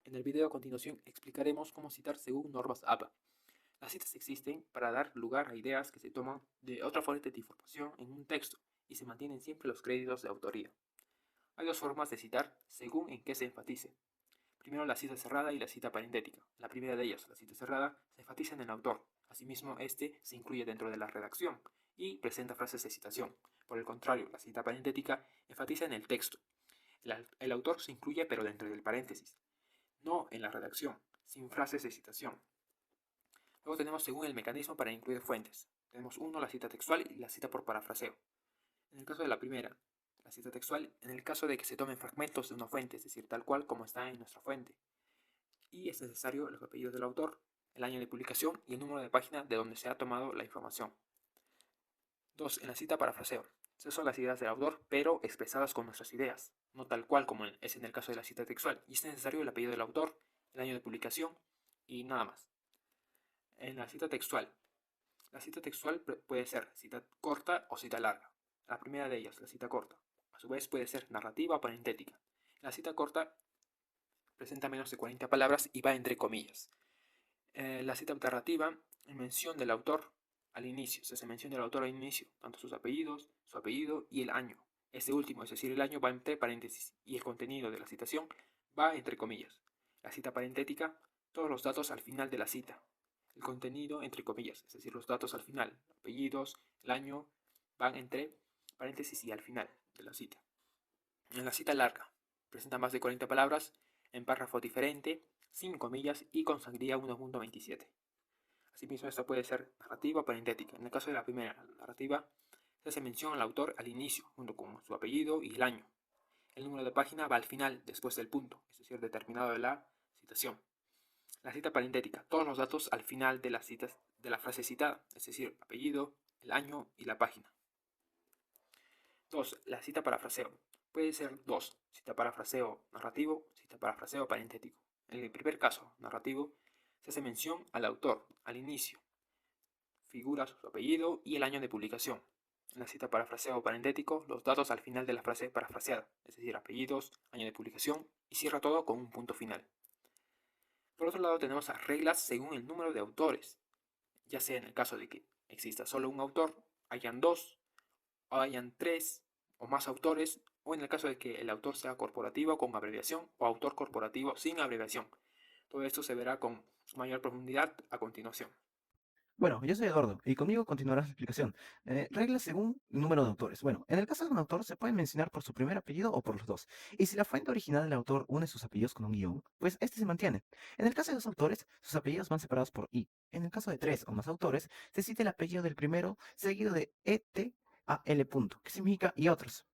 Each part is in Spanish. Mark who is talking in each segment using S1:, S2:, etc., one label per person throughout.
S1: En el video a continuación explicaremos cómo citar según normas APA. Las citas existen para dar lugar a ideas que se toman de otra fuente de información en un texto y se mantienen siempre los créditos de autoría. Hay dos formas de citar según en qué se enfatice. Primero, la cita cerrada y la cita parentética. La primera de ellas, la cita cerrada, se enfatiza en el autor. Asimismo, este se incluye dentro de la redacción y presenta frases de citación. Por el contrario, la cita parentética enfatiza en el texto. El autor se incluye pero dentro del paréntesis, no en la redacción, sin frases de citación. Luego tenemos según el mecanismo para incluir fuentes. Tenemos uno, la cita textual y la cita por parafraseo. En el caso de la primera, la cita textual, en el caso de que se tomen fragmentos de una fuente, es decir, tal cual como está en nuestra fuente, y es necesario los apellidos del autor, el año de publicación y el número de página de donde se ha tomado la información. 2. En la cita parafraseo. Esas son las ideas del autor, pero expresadas con nuestras ideas, no tal cual como es en el caso de la cita textual, y es necesario el apellido del autor, el año de publicación y nada más. En la cita textual puede ser cita corta o cita larga. La primera de ellas, la cita corta, a su vez puede ser narrativa o parentética. La cita corta presenta menos de 40 palabras y va entre comillas. La cita narrativa, en mención del autor al inicio, se menciona el autor al inicio, tanto sus apellidos, su apellido y el año. Este último, es decir, el año, va entre paréntesis y el contenido de la citación va entre comillas. La cita parentética, todos los datos al final de la cita. El contenido entre comillas, es decir, los datos al final, apellidos, el año, van entre paréntesis y al final de la cita. En la cita larga, presenta más de 40 palabras en párrafo diferente, sin comillas y con sangría 1.27. Asimismo, esta puede ser narrativa o parentética. En el caso de la primera, la narrativa, se hace mención al autor al inicio, junto con su apellido y el año. El número de página va al final, después del punto, es decir, determinado de la citación. La cita parentética, todos los datos al final de la frase citada, es decir, apellido, el año y la página. 2. La cita parafraseo. Puede ser dos, cita parafraseo narrativo, cita parafraseo parentético. En el primer caso, narrativo, se hace mención al autor, al inicio, figura su apellido y el año de publicación. En la cita parafraseo parentético, los datos al final de la frase parafraseada, es decir, apellidos, año de publicación, y cierra todo con un punto final. Por otro lado, tenemos las reglas según el número de autores, ya sea en el caso de que exista solo un autor, hayan dos, o hayan tres o más autores, o en el caso de que el autor sea corporativo con abreviación o autor corporativo sin abreviación. Todo esto se verá con mayor profundidad a continuación.
S2: Bueno, yo soy Eduardo y conmigo continuará la explicación. Reglas según número de autores. Bueno, en el caso de un autor se pueden mencionar por su primer apellido o por los dos. Y si la fuente original del autor une sus apellidos con un guión, pues este se mantiene. En el caso de dos autores, sus apellidos van separados por I. En el caso de tres o más autores, se cita el apellido del primero seguido de ET a L punto, que significa y otros.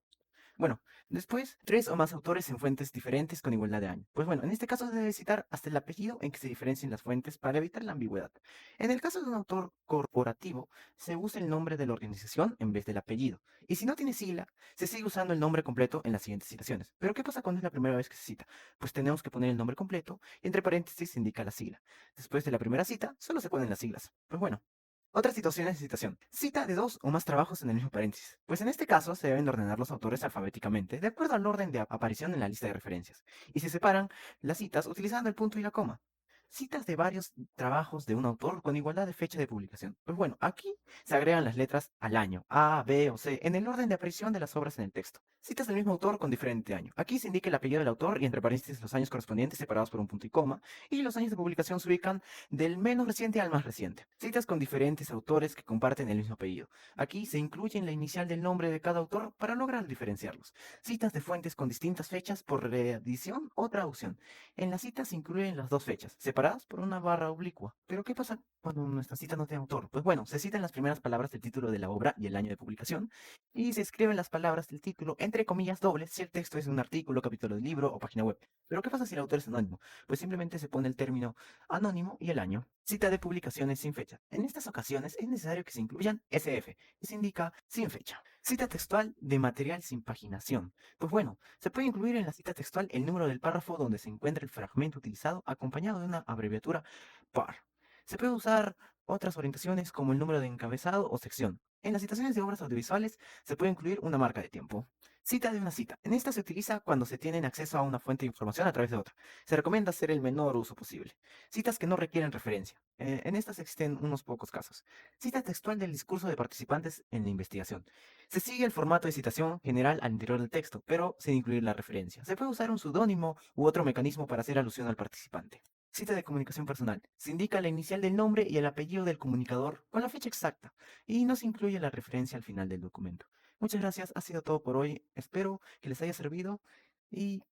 S2: Bueno, después, tres o más autores en fuentes diferentes con igualdad de año. Pues bueno, en este caso se debe citar hasta el apellido en que se diferencien las fuentes para evitar la ambigüedad. En el caso de un autor corporativo, se usa el nombre de la organización en vez del apellido. Y si no tiene sigla, se sigue usando el nombre completo en las siguientes citaciones. Pero ¿qué pasa cuando es la primera vez que se cita? Pues tenemos que poner el nombre completo y entre paréntesis se indica la sigla. Después de la primera cita, solo se ponen las siglas. Pues bueno, otra situación es citación. Cita de dos o más trabajos en el mismo paréntesis. Pues en este caso se deben ordenar los autores alfabéticamente de acuerdo al orden de aparición en la lista de referencias. Y se separan las citas utilizando el punto y la coma. Citas de varios trabajos de un autor con igualdad de fecha de publicación. Pues bueno, aquí se agregan las letras al año, A, B o C, en el orden de aparición de las obras en el texto. Citas del mismo autor con diferente año. Aquí se indica el apellido del autor y entre paréntesis los años correspondientes separados por un punto y coma, y los años de publicación se ubican del menos reciente al más reciente. Citas con diferentes autores que comparten el mismo apellido. Aquí se incluye la inicial del nombre de cada autor para lograr diferenciarlos. Citas de fuentes con distintas fechas por reedición o traducción. En las citas se incluyen las dos fechas, separadas por una barra oblicua. Pero ¿qué pasa cuando nuestra cita no tiene autor? Pues bueno, se citan las primeras palabras del título de la obra y el año de publicación, y se escriben las palabras del título entre comillas dobles si el texto es un artículo, capítulo de libro o página web. Pero ¿qué pasa si el autor es anónimo? Pues simplemente se pone el término anónimo y el año. Cita de publicaciones sin fecha. En estas ocasiones es necesario que se incluyan SF, que se indica sin fecha. Cita textual de material sin paginación. Pues bueno, se puede incluir en la cita textual el número del párrafo donde se encuentra el fragmento utilizado acompañado de una abreviatura PAR. Se puede usar otras orientaciones como el número de encabezado o sección. En las citaciones de obras audiovisuales se puede incluir una marca de tiempo. Cita de una cita. En esta se utiliza cuando se tiene acceso a una fuente de información a través de otra. Se recomienda hacer el menor uso posible. Citas que no requieren referencia. En estas existen unos pocos casos. Cita textual del discurso de participantes en la investigación. Se sigue el formato de citación general al interior del texto, pero sin incluir la referencia. Se puede usar un seudónimo u otro mecanismo para hacer alusión al participante. Cita de comunicación personal. Se indica la inicial del nombre y el apellido del comunicador con la fecha exacta y no se incluye la referencia al final del documento. Muchas gracias, ha sido todo por hoy. Espero que les haya servido y